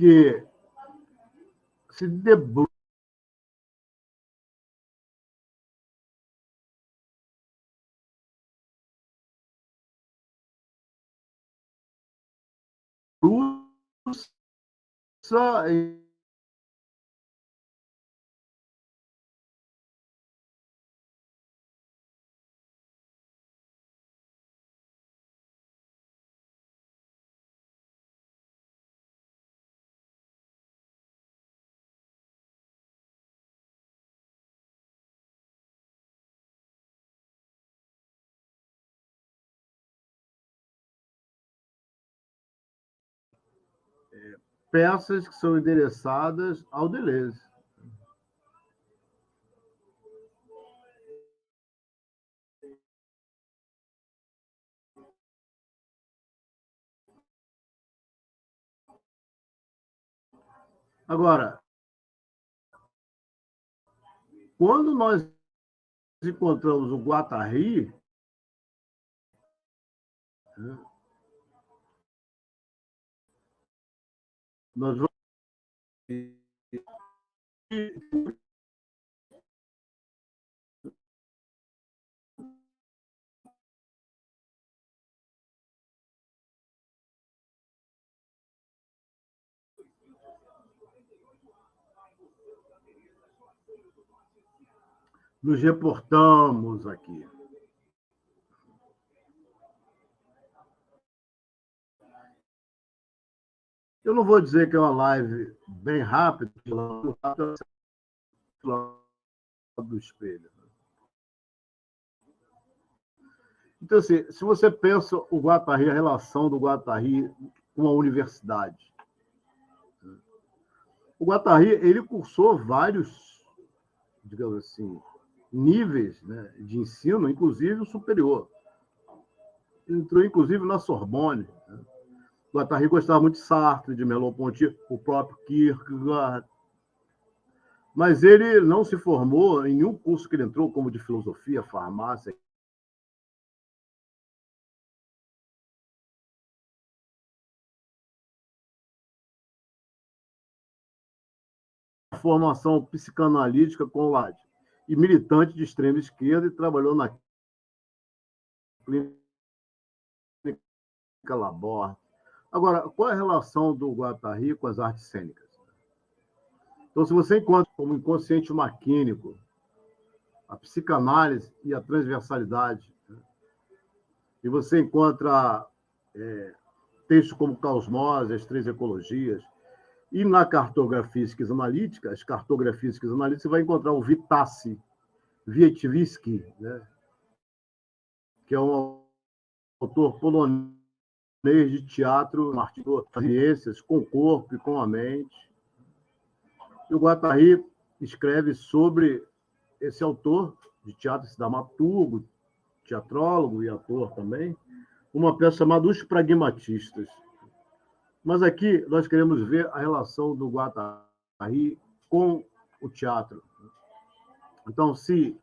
que se debruça em peças que são endereçadas ao Deleuze. Agora, quando nós encontramos o Guattari, nós vamos nos reportamos aqui. Eu não vou dizer que é uma live bem rápida, do espelho. Então, assim, se você pensa o Guattari, a relação do Guattari com a universidade. O Guattari, ele cursou vários, digamos assim, níveis, né, de ensino, inclusive o superior. Ele entrou, inclusive, na Sorbonne. Né? O Guattari gostava muito de Sartre, de Merleau-Ponty, o próprio Kierkegaard. Mas ele não se formou em nenhum curso que ele entrou, como de filosofia, farmácia. Formação psicanalítica com o Lade. E militante de extrema esquerda e trabalhou na clínica Laborde. Agora, qual é a relação do Guattari com as artes cênicas? Então, se você encontra como inconsciente maquínico a psicanálise e a transversalidade, né? E você encontra textos como Caosmose, as três ecologias, e na cartografia analítica, as cartografias analíticas, você vai encontrar o Wittacki, né? Que é um autor polonês de teatro, um artigo de experiências com o corpo e com a mente. E o Guattari escreve sobre esse autor de teatro, esse dramaturgo, teatrólogo e ator também, uma peça chamada Os Pragmatistas. Mas aqui nós queremos ver a relação do Guattari com o teatro. Então, se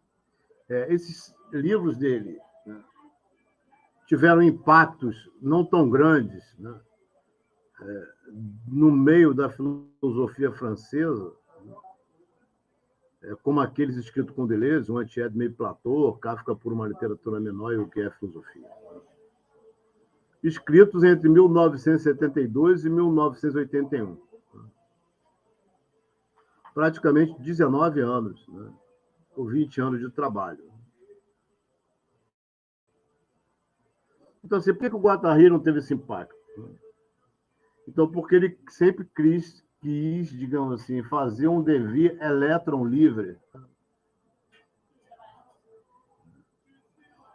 esses livros dele, né, tiveram impactos não tão grandes, né, no meio da filosofia francesa, como aqueles escritos com Deleuze, o Anti-Ed meio Platô, Kafka por uma literatura menor e o que é filosofia. Escritos entre 1972 e 1981. Praticamente 19 anos, né? Ou 20 anos de trabalho. Então, assim, por que o Guattari não teve esse impacto? Então, porque ele sempre quis, digamos assim, fazer um devir elétron livre,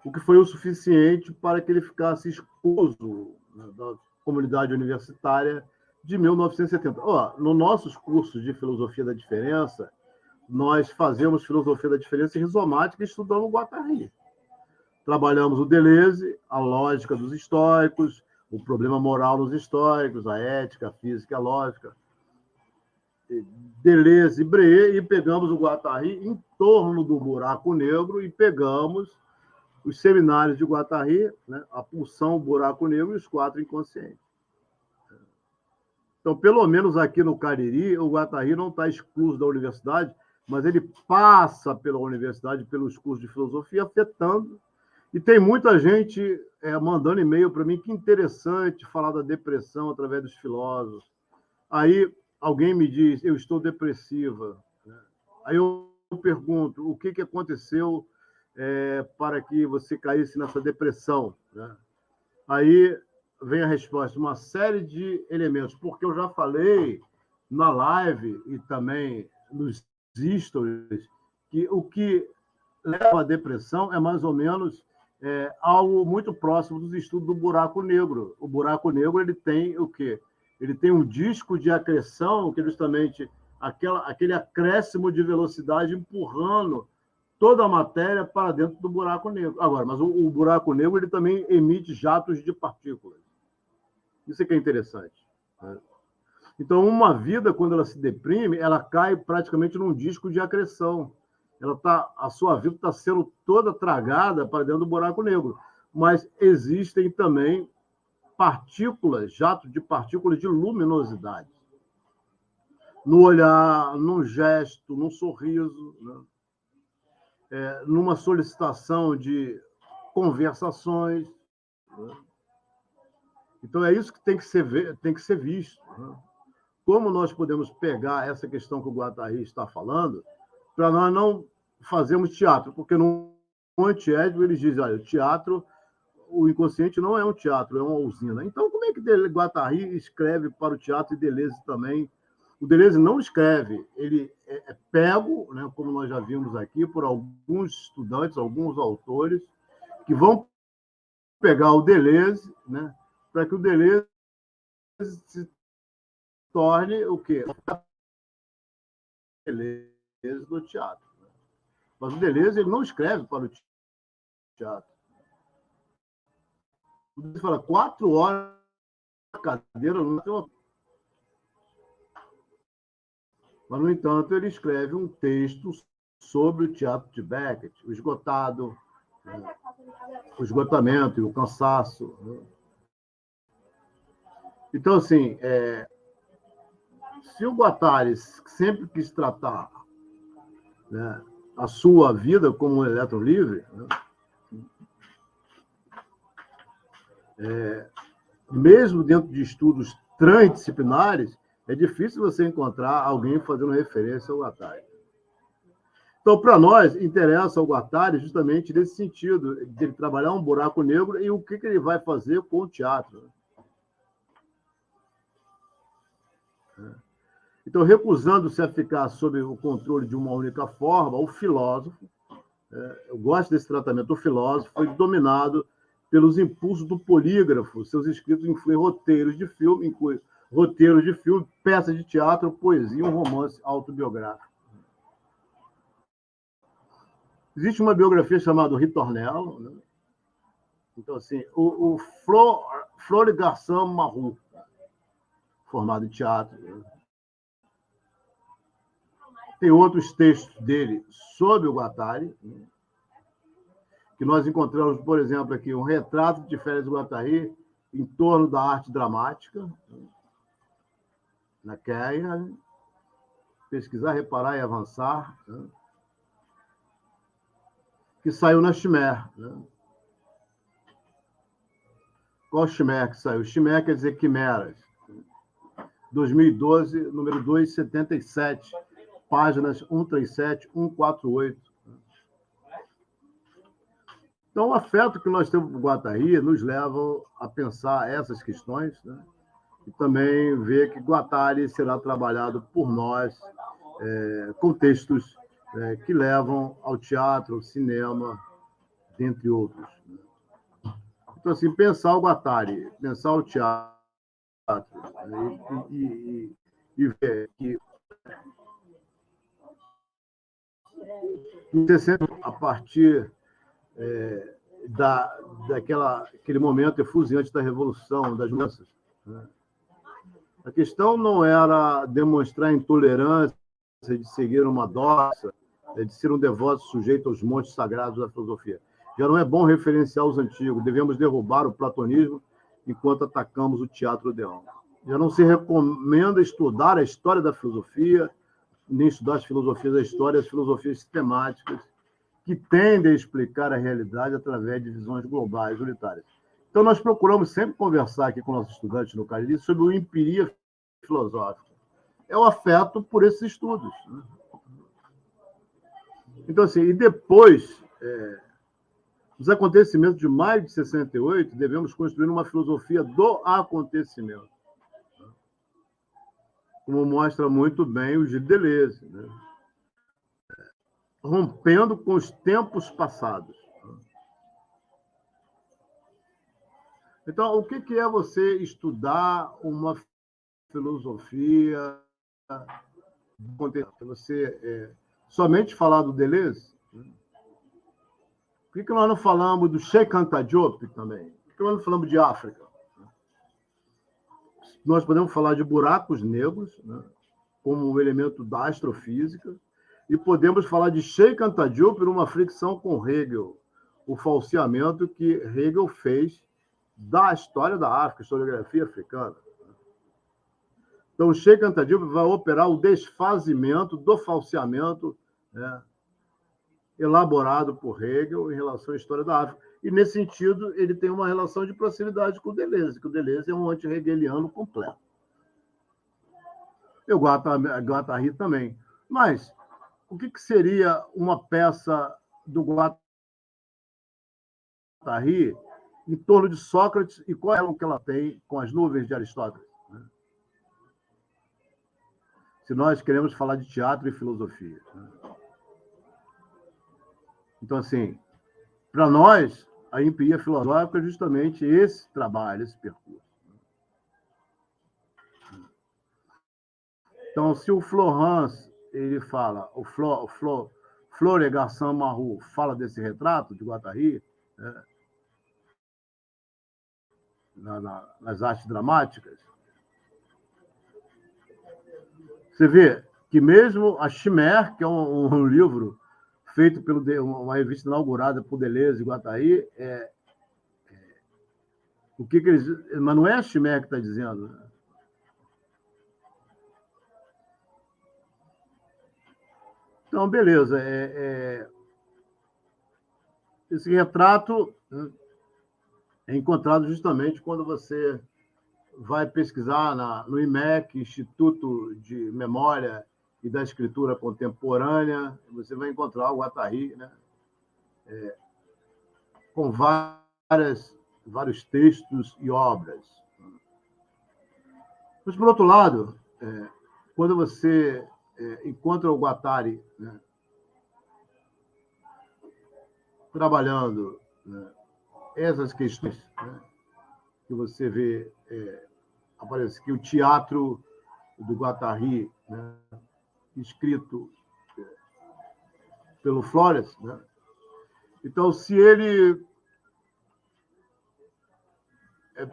o que foi o suficiente para que ele ficasse expulso, né, da comunidade universitária de 1970. Nos nossos cursos de filosofia da diferença, nós fazemos filosofia da diferença rizomática estudando o Guattari. Trabalhamos o Deleuze, a lógica dos estoicos, o problema moral nos estoicos, a ética, a física, a lógica. Deleuze e Breé, e pegamos o Guattari em torno do buraco negro e pegamos os seminários de Guattari, né, a pulsão, o buraco negro e os quatro inconscientes. Então, pelo menos aqui no Cariri, o Guattari não está excluso da universidade, mas ele passa pela universidade, pelos cursos de filosofia, afetando. E tem muita gente mandando e-mail para mim, que interessante falar da depressão através dos filósofos. Aí alguém me diz, eu estou depressiva. Aí eu pergunto, o que aconteceu para que você caísse nessa depressão? Aí vem a resposta, uma série de elementos, porque eu já falei na live e também nos stories que o que leva à depressão é mais ou menos algo muito próximo dos estudos do buraco negro. O buraco negro ele tem o quê? Ele tem um disco de acreção, que é justamente aquele acréscimo de velocidade empurrando toda a matéria para dentro do buraco negro. Agora, mas o buraco negro ele também emite jatos de partículas. Isso é que é interessante. Então, uma vida, quando ela se deprime, ela cai praticamente num disco de acreção. A sua vida está sendo toda tragada para dentro do buraco negro. Mas existem também partículas, jatos de partículas de luminosidade. No olhar, num gesto, num sorriso, numa solicitação de conversações. Então, é isso que tem que ser visto. Como nós podemos pegar essa questão que o Guattari está falando para nós não fazermos teatro? Porque no antiédipo eles dizem, olha, o teatro, o inconsciente não é um teatro, é uma usina. Então, como é que Guattari escreve para o teatro e Deleuze também? O Deleuze não escreve, ele é pego, como nós já vimos aqui, por alguns estudantes, alguns autores, que vão pegar o Deleuze, para que o Deleuze se torne o quê? O Deleuze do teatro. Mas o Deleuze ele não escreve para o teatro. Ele fala 4 horas na cadeira, mas, no entanto, ele escreve um texto sobre o teatro de Beckett, o esgotado, o esgotamento e o cansaço. Então, assim, se o Guattari sempre quis tratar a sua vida como um elétron livre, mesmo dentro de estudos transdisciplinares, é difícil você encontrar alguém fazendo referência ao Guattari. Então, para nós, interessa o Guattari justamente nesse sentido, de ele trabalhar um buraco negro e o que ele vai fazer com o teatro. Então, recusando-se a ficar sob o controle de uma única forma, o filósofo, eu gosto desse tratamento, o filósofo foi dominado pelos impulsos do polígrafo. Seus escritos incluem roteiros de filme, peças de teatro, poesia e um romance autobiográfico. Existe uma biografia chamada Ritornello. Então, assim, o Flore Garçon Marrou, formado em teatro. Tem outros textos dele sobre o Guattari, que nós encontramos, por exemplo, aqui, um retrato de férias do Guattari em torno da arte dramática, na Queia, pesquisar, reparar e avançar, que saiu na Chimère. Qual Chimère que saiu? Chimère quer dizer quimeras. 2012, número 277, páginas 137, 148. Então, o afeto que nós temos por Guattari nos leva a pensar essas questões, e também ver que Guattari será trabalhado por nós com textos que levam ao teatro, ao cinema, dentre outros. Então, assim, pensar o Guattari, pensar o teatro, e ver que a partir daquele momento efusiante da Revolução, das mudanças. A questão não era demonstrar intolerância, de seguir uma doxa, de ser um devoto sujeito aos montes sagrados da filosofia. Já não é bom referenciar os antigos, devemos derrubar o platonismo enquanto atacamos o teatro odeon. Já não se recomenda estudar a história da filosofia, nem estudar as filosofias da história, as filosofias sistemáticas, que tendem a explicar a realidade através de visões globais, unitárias. Então, nós procuramos sempre conversar aqui com nossos estudantes no Cariri sobre o empiria filosófica. É o afeto por esses estudos. Então, assim, e depois dos acontecimentos de maio de 68, devemos construir uma filosofia do acontecimento, como mostra muito bem o Gilles Deleuze, né? Rompendo com os tempos passados. Então, o que é você estudar uma filosofia? Você somente falar do Deleuze? Por que nós não falamos do Cheikh Anta Diop também? Por que nós não falamos de África? Nós podemos falar de buracos negros, né, como um elemento da astrofísica, e podemos falar de Cheikh Anta Diop por uma fricção com Hegel, o falseamento que Hegel fez da história da África, historiografia africana. Então, o Cheikh Anta Diop vai operar o desfazimento do falseamento, né, elaborado por Hegel em relação à história da África. E, nesse sentido, ele tem uma relação de proximidade com o Deleuze, que o Deleuze é um anti-hegeliano completo. E o Guattari também. Mas o que seria uma peça do Guattari em torno de Sócrates e qual é o que ela tem com as nuvens de Aristóteles? Se nós queremos falar de teatro e filosofia. Então, assim, para nós, a empiria filosófica é justamente esse trabalho, esse percurso. Então, se o Florence, ele fala, o Flore Garçon Marrou fala desse retrato de Guattari, né, nas artes dramáticas, você vê que mesmo a Chimère, que é um livro feito por uma revista inaugurada por Deleuze e Guattari, o que eles... Mas não é a Chimère que está dizendo, né? Então, beleza. Esse retrato é encontrado justamente quando você vai pesquisar no IMEC, Instituto de Memória e da Escritura Contemporânea, você vai encontrar o Guattari, né, com vários textos e obras. Mas, por outro lado, quando você encontra o Guattari, né, trabalhando, né, essas questões, né, que você vê, aparece que o teatro do Guattari, né, escrito pelo Flores, né? Então, se ele é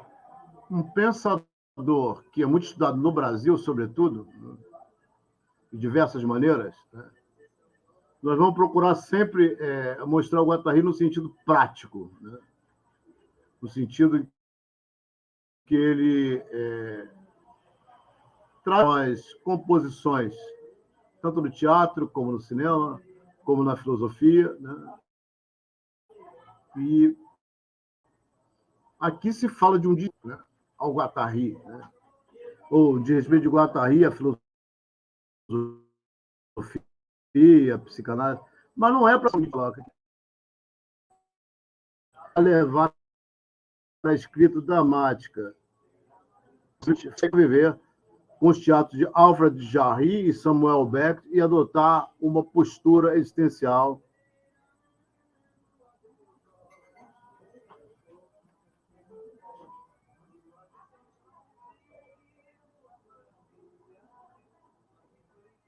um pensador que é muito estudado no Brasil, sobretudo, né, de diversas maneiras, né, nós vamos procurar sempre mostrar o Guattari no sentido prático, né, no sentido que ele traz composições, tanto no teatro, como no cinema, como na filosofia, né? E aqui se fala de um dia, né, ao Guattari, né? Ou de respeito de Guattari, a filosofia, a psicanálise, mas não é para levar a escrita dramática, viver com os teatros de Alfred Jarry e Samuel Beckett e adotar uma postura existencial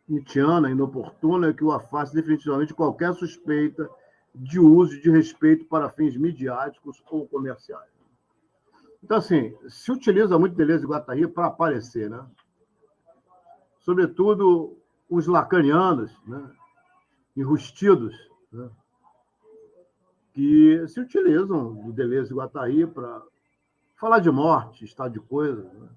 nietzschiana, inoportuna, que o afasta definitivamente de qualquer suspeita de uso de respeito para fins midiáticos ou comerciais. Então, assim, se utiliza muito Deleuze e Guattari para aparecer, né? Sobretudo os lacanianos, né, enrustidos, né, que se utilizam do Deleuze e Guattari para falar de morte, estado de coisas, né?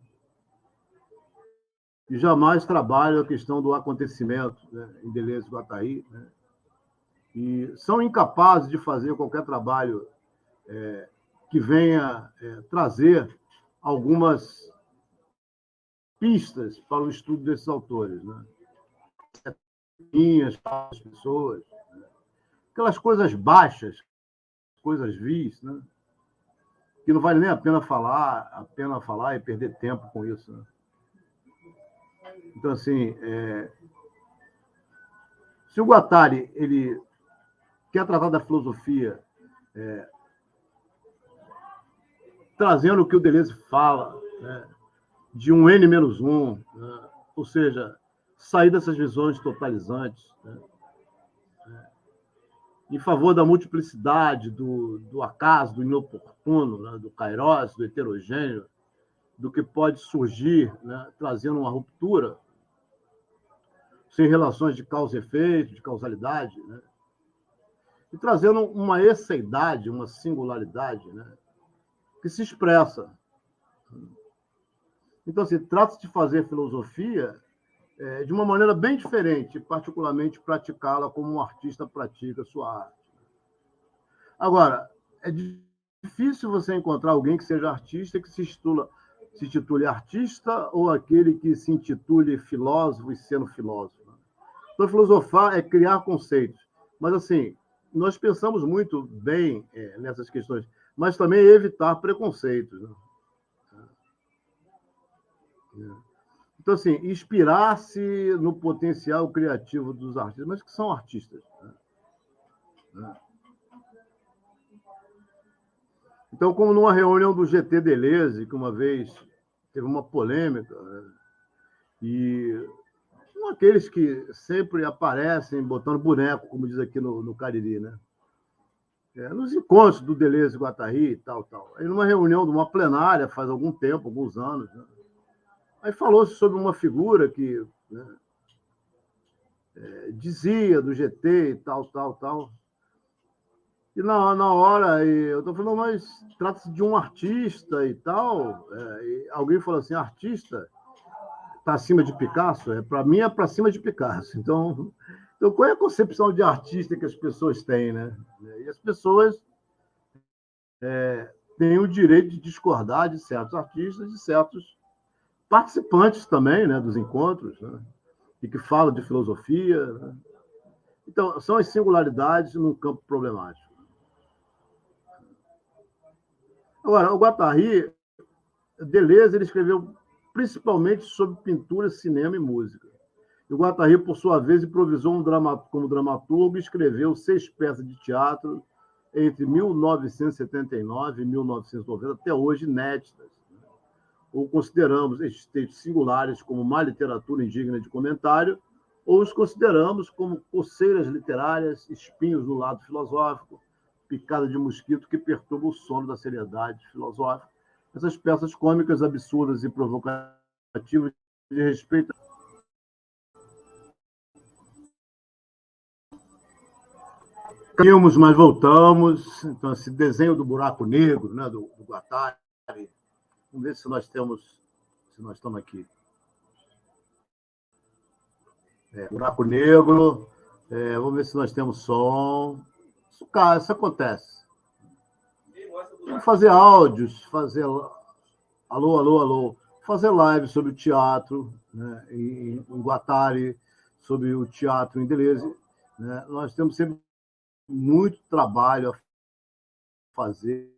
e jamais trabalham a questão do acontecimento, né, em Deleuze e Guattari, né, e são incapazes de fazer qualquer trabalho que venha trazer algumas pistas para o estudo desses autores, né? Linhas para as pessoas, aquelas coisas baixas, coisas vis, né? Que não vale nem a pena falar e perder tempo com isso, né? Então, assim, se o Guattari ele quer tratar da filosofia trazendo o que o Deleuze fala, né, de um N-1, né, ou seja, sair dessas visões totalizantes, né, em favor da multiplicidade, do acaso, do inoportuno, né, do kairos, do heterogêneo, do que pode surgir, né, trazendo uma ruptura, sem relações de causa e efeito, de causalidade, né, e trazendo uma esseidade, uma singularidade, né, que se expressa. Então, assim, trata-se de fazer filosofia de uma maneira bem diferente, particularmente praticá-la como um artista pratica sua arte. Agora, é difícil você encontrar alguém que seja artista e que se intitule artista ou aquele que se intitule filósofo e sendo filósofo. Então, filosofar é criar conceitos. Mas, assim, nós pensamos muito bem nessas questões, mas também evitar preconceitos. Né? Então, assim, inspirar-se no potencial criativo dos artistas, mas que são artistas. Né? Então, como numa reunião do GT Deleuze, que uma vez teve uma polêmica, né? E são aqueles que sempre aparecem botando boneco, como diz aqui no Cariri, né? Nos encontros do Deleuze e Guattari e tal. Aí, numa reunião de uma plenária, faz algum tempo, alguns anos, né? Aí falou-se sobre uma figura que, né, dizia do GT e tal. E na hora, eu estou falando, mas trata-se de um artista e tal. E alguém falou assim: artista está acima de Picasso? Para mim, é para cima de Picasso. Então, qual é a concepção de artista que as pessoas têm, né? E as pessoas têm o direito de discordar de certos artistas, de certos participantes também, né, dos encontros, né, e que falam de filosofia. Né? Então, são as singularidades num campo problemático. Agora, o Guattari, Deleuze, ele escreveu principalmente sobre pintura, cinema e música. E o Guattari, por sua vez, improvisou como dramaturgo e escreveu 6 peças de teatro entre 1979 e 1990, até hoje inéditas. Ou consideramos estes textos singulares como uma literatura indigna de comentário, ou os consideramos como coceiras literárias, espinhos no lado filosófico, picada de mosquito que perturba o sono da seriedade filosófica. Essas peças cômicas, absurdas e provocativas de respeito. Caímos, mas voltamos. Então, esse desenho do buraco negro, né, do Guattari. Vamos ver se nós estamos aqui. Buraco negro. Vamos ver se nós temos som. Isso acontece. Vamos fazer áudios, fazer alô, fazer live sobre o teatro, né, em Guattari, sobre o teatro em Deleuze. Né? Nós temos sempre muito trabalho a fazer.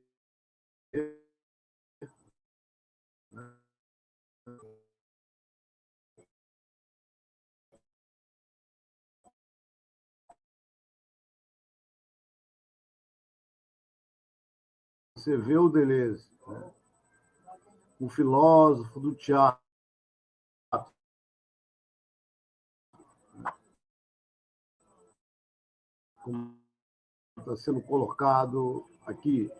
Você vê o Deleuze, né? O filósofo do teatro, como está sendo colocado aqui.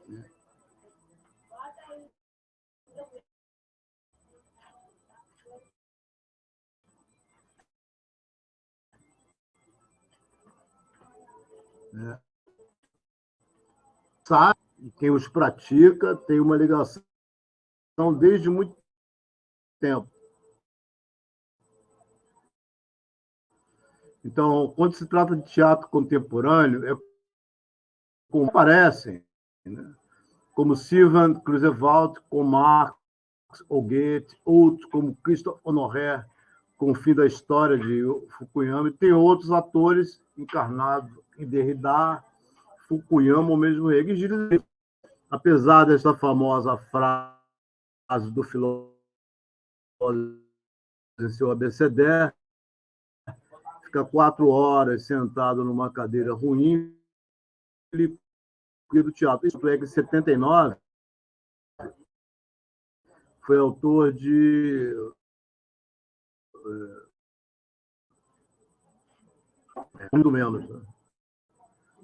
Né? Sabe, e quem os pratica tem uma ligação desde muito tempo. Então, quando se trata de teatro contemporâneo, como aparecem, né? Como Sivan Cruzeval, como Marx Oguete, outros como Christophe Honoré, com o fim da história de Fukuyama, e tem outros atores encarnados em Derrida, Fukuyama ou mesmo Hegel. Apesar dessa famosa frase do filósofo em seu abecedário, fica 4 horas sentado numa cadeira ruim, ele do teatro. Isso é que em 79 foi autor de muito menos, né?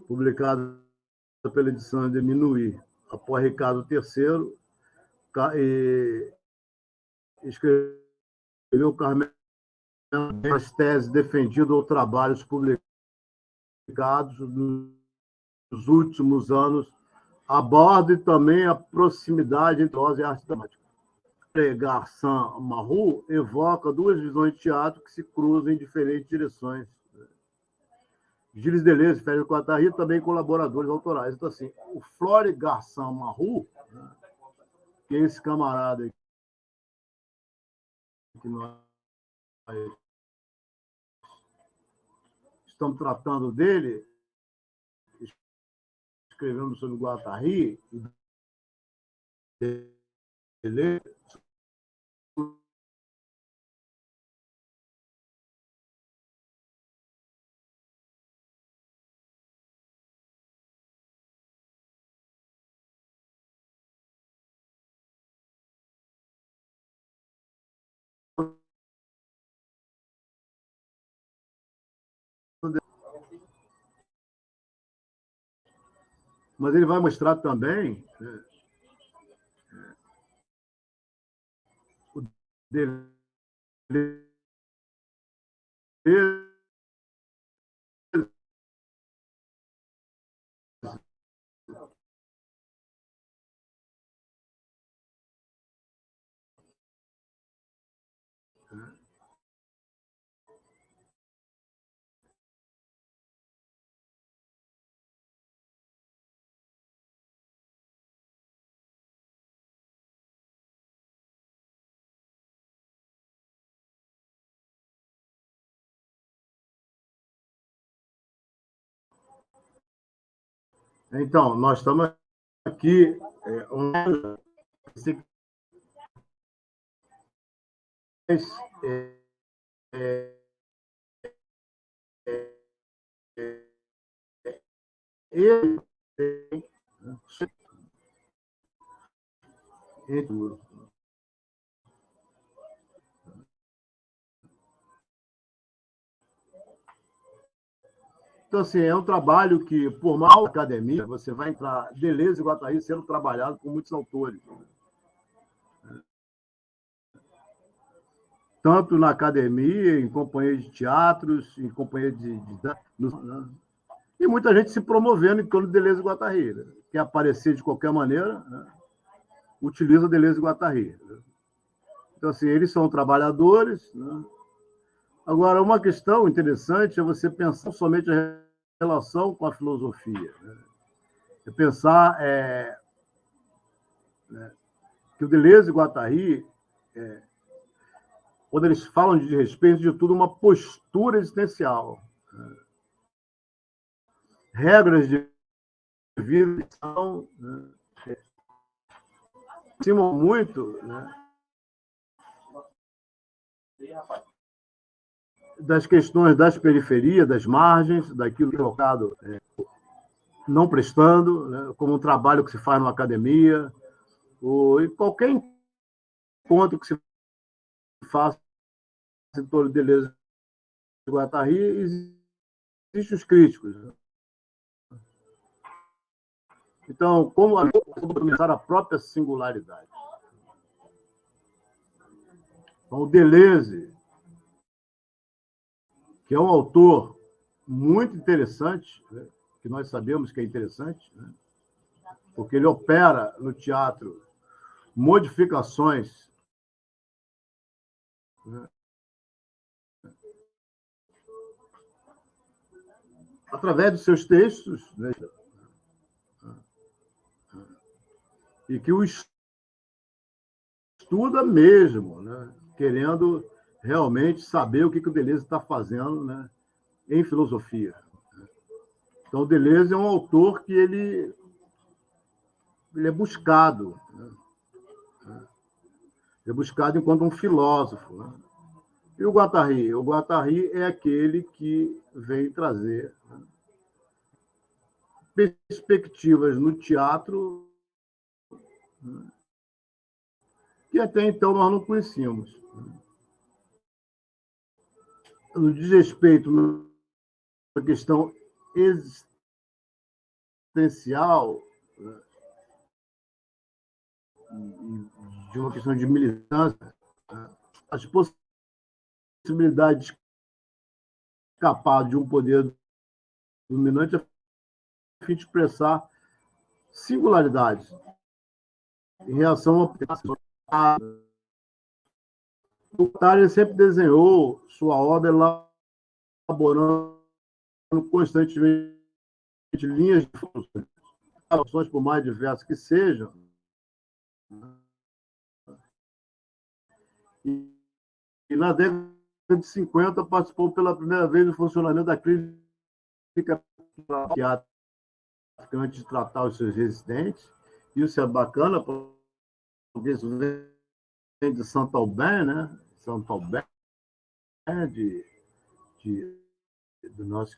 Publicado pela edição de Minuí, após Ricardo III, e escreveu Carmelo as teses defendidas ou trabalhos publicados nos últimos anos, aborda também a proximidade entre nós e a arte dramática. Garçon Marrou evoca duas visões de teatro que se cruzam em diferentes direções. Gilles Deleuze e Félix Guattari também colaboradores autorais. Então, assim, o Flore Garçon Marrou, né, que é esse camarada aí, que nós estamos tratando dele, escrevendo sobre Guattari, Deleuze, mas ele vai mostrar também, né, o Deleuze Então, nós estamos aqui, ele tem então, assim, é um trabalho que, por mal academia, você vai entrar Deleuze e Guattari sendo trabalhado por muitos autores. Tanto na academia, em companhia de teatros, em companhia e muita gente se promovendo em torno de Deleuze e Guattari. Né? Quer aparecer de qualquer maneira, né? Utiliza Deleuze e Guattari. Né? Então, assim, eles são trabalhadores. Né? Agora, uma questão interessante é você pensar somente a relação com a filosofia. Né? É pensar né, que o Deleuze e Guattari, quando eles falam de respeito de tudo, uma postura existencial. Né? Regras de vida são, né, aproximam muito, né, das questões das periferias, das margens, daquilo que é colocado não prestando, né, como um trabalho que se faz numa academia, ou em qualquer encontro que se faça em torno de Deleuze e Guattari, existem os críticos. Né? Então, como começar a própria singularidade. Então, o Deleuze, que é um autor muito interessante, né, que nós sabemos que é interessante, né, porque ele opera no teatro modificações, né, através dos seus textos, né, e que o estuda mesmo, né, querendo realmente saber o que o Deleuze está fazendo, né, em filosofia. Então, o Deleuze é um autor que ele é buscado, né, é buscado enquanto um filósofo. Né? E o Guattari? O Guattari é aquele que vem trazer, né, perspectivas no teatro, né, que até então nós não conhecíamos. No diz respeito à questão existencial, né, de uma questão de militância, né, as possibilidades de escapar de um poder dominante a fim de expressar singularidades em reação a. O Guattari sempre desenhou sua obra elaborando constantemente linhas de funções, por mais diversas que sejam, e na década de 50 participou pela primeira vez do funcionamento da crítica psiquiátrica antes de tratar os seus residentes. Isso é bacana, porque isso vem de Saint-Aubin, né? Saint-Aubin, de, do nosso.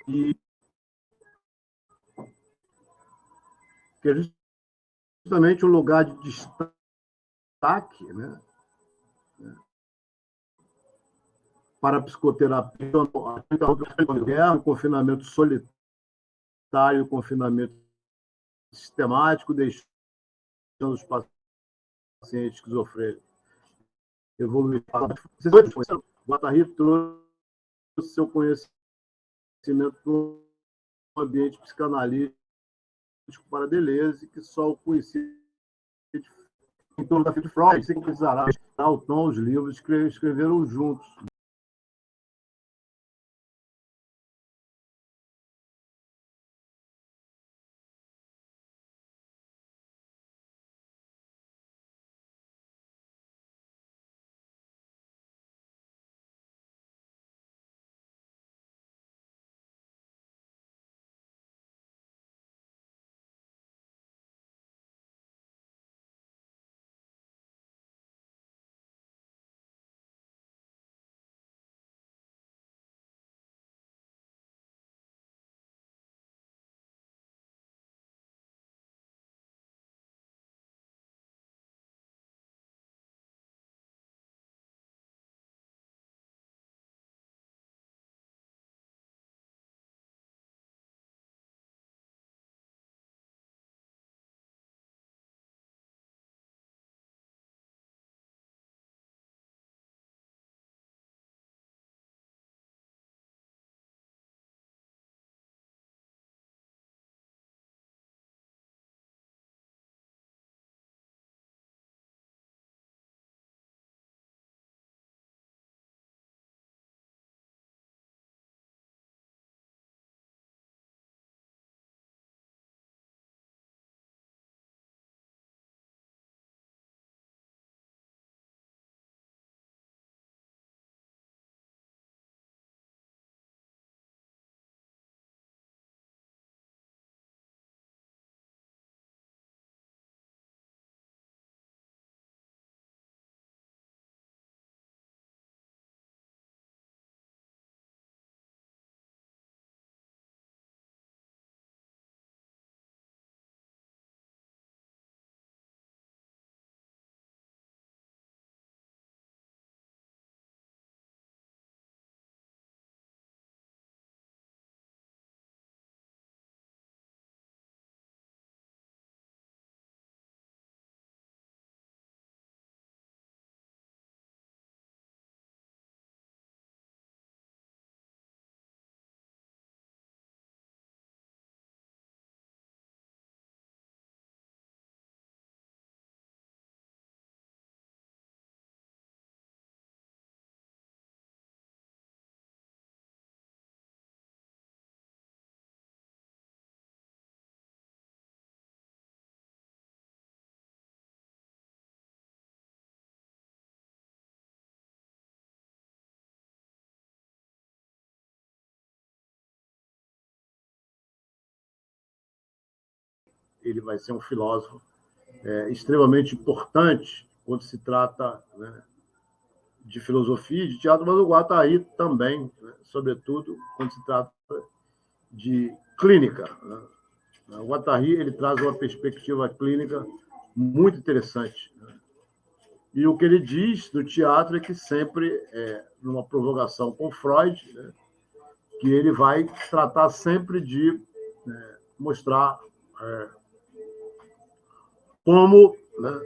E que é justamente um lugar de destaque, né, para a psicoterapia, o confinamento solitário, o confinamento sistemático, deixando os pacientes esquizofrênicos evoluir. O Guattari trouxe seu conhecimento no ambiente psicanalítico para Deleuze, que só o conhecia em torno da de Freud, sem precisar o tom, os livros escreveram juntos. ele vai ser um filósofo extremamente importante quando se trata, né, de filosofia e de teatro, mas o Guattari também, né, sobretudo quando se trata de clínica, né? O Guattari ele traz uma perspectiva clínica muito interessante, né? E o que ele diz do teatro é que sempre, numa provocação com Freud, né, que ele vai tratar sempre de mostrar como, né,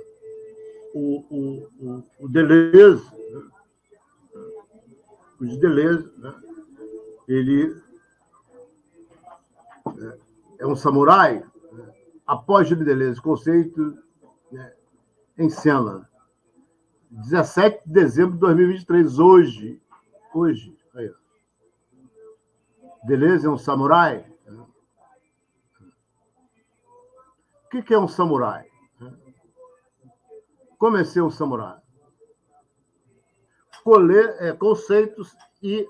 o Deleuze, né, o Deleuze, né, ele é um samurai, né, após Gilles Deleuze, conceito, né, em cena. 17 de dezembro de 2023, hoje, aí, Deleuze é um samurai. O que é um samurai? Como é ser um samurai? Conceitos e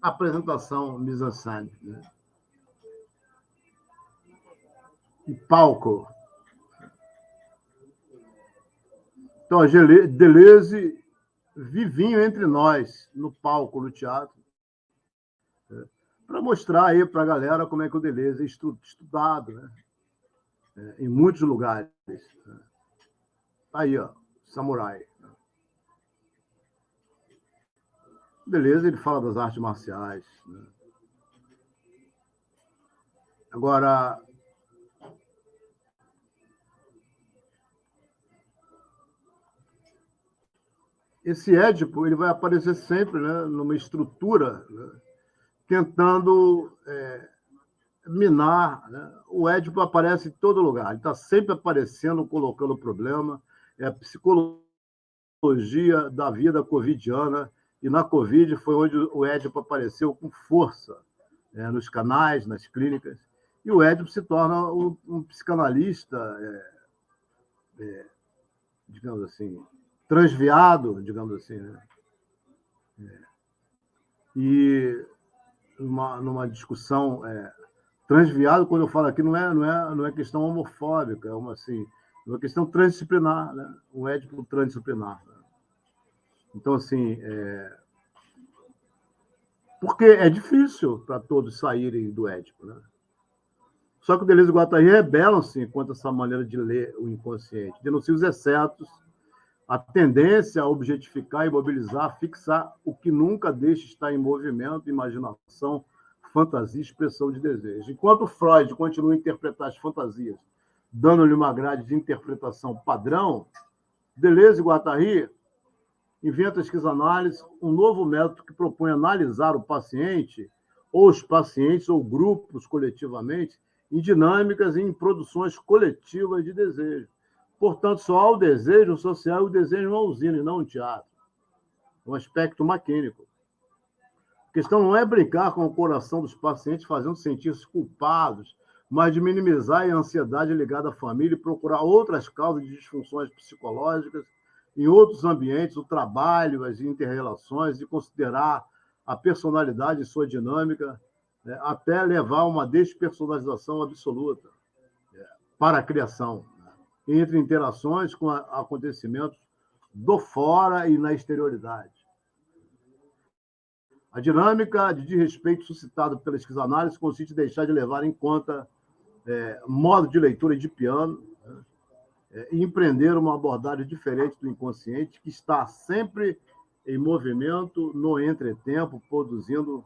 apresentação mise-en-scène, né? E palco. Então, a Deleuze vivinho entre nós, no palco, no teatro, para mostrar aí para a galera como é que o Deleuze é estudado, né? Em muitos lugares. Aí, ó, samurai. Deleuze, ele fala das artes marciais, né? Agora, esse Édipo ele vai aparecer sempre, né, numa estrutura, né, tentando minar, né? O Édipo aparece em todo lugar, ele está sempre aparecendo, colocando problema. É a psicologia da vida covidiana, e na Covid foi onde o Édipo apareceu com força, nos canais, nas clínicas, e o Édipo se torna um psicanalista, digamos assim, transviado, digamos assim, né? E numa discussão transviado, quando eu falo aqui, não é questão homofóbica, uma questão transdisciplinar, né? Um Édipo transdisciplinar, né? Então, assim, porque é difícil para todos saírem do Édipo, né? Só que o Deleuze e o Guattari rebelam-se contra essa maneira de ler o inconsciente, denunciam os excessos, a tendência a objetificar, imobilizar, fixar o que nunca deixa estar em movimento, imaginação, fantasia, expressão de desejo. Enquanto Freud continua a interpretar as fantasias, dando-lhe uma grade de interpretação padrão, Deleuze e Guattari inventam a esquizoanálise, um novo método que propõe analisar o paciente, ou os pacientes, ou grupos coletivamente, em dinâmicas e em produções coletivas de desejo. Portanto, só há o desejo social e o desejo uma usina, e não um teatro. Um aspecto maquínico. A questão não é brincar com o coração dos pacientes, fazendo sentir-se culpados, mas de minimizar a ansiedade ligada à família e procurar outras causas de disfunções psicológicas em outros ambientes, o trabalho, as inter-relações, e considerar a personalidade e sua dinâmica, né, até levar a uma despersonalização absoluta para a criação, entre interações com acontecimentos do fora e na exterioridade. A dinâmica de desrespeito suscitada pela esquizoanálise consiste em deixar de levar em conta modo de leitura de piano, e empreender uma abordagem diferente do inconsciente, que está sempre em movimento, no entretempo, produzindo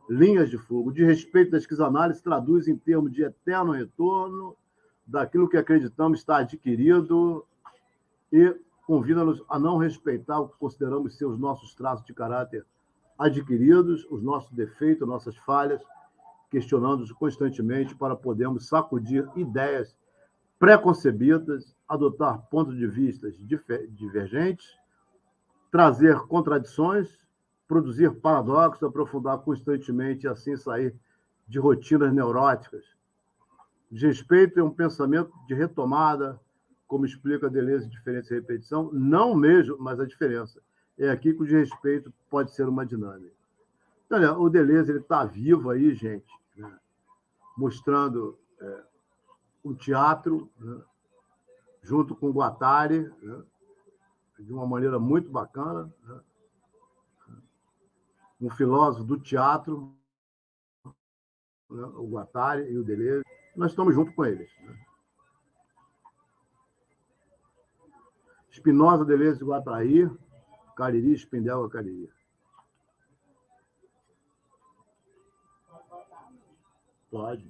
linhas de fogo. O desrespeito da esquizoanálise traduz em termos de eterno retorno daquilo que acreditamos estar adquirido e convida-nos a não respeitar o que consideramos ser os nossos traços de caráter adquiridos, os nossos defeitos, nossas falhas, questionando-os constantemente para podermos sacudir ideias preconcebidas, adotar pontos de vista divergentes, trazer contradições, produzir paradoxos, aprofundar constantemente e assim sair de rotinas neuróticas. Desrespeito é um pensamento de retomada, como explica Deleuze, diferença e repetição, não mesmo, mas a diferença. É aqui que o desrespeito pode ser uma dinâmica. Então, olha, o Deleuze está vivo aí, gente, né? Mostrando o teatro, né, junto com o Guattari, né, de uma maneira muito bacana, né, um filósofo do teatro, né, o Guattari e o Deleuze. Nós estamos junto com eles. Né. Spinoza, Deleuze e Guattari, Cariri, Spindelga, Cariri. Pode.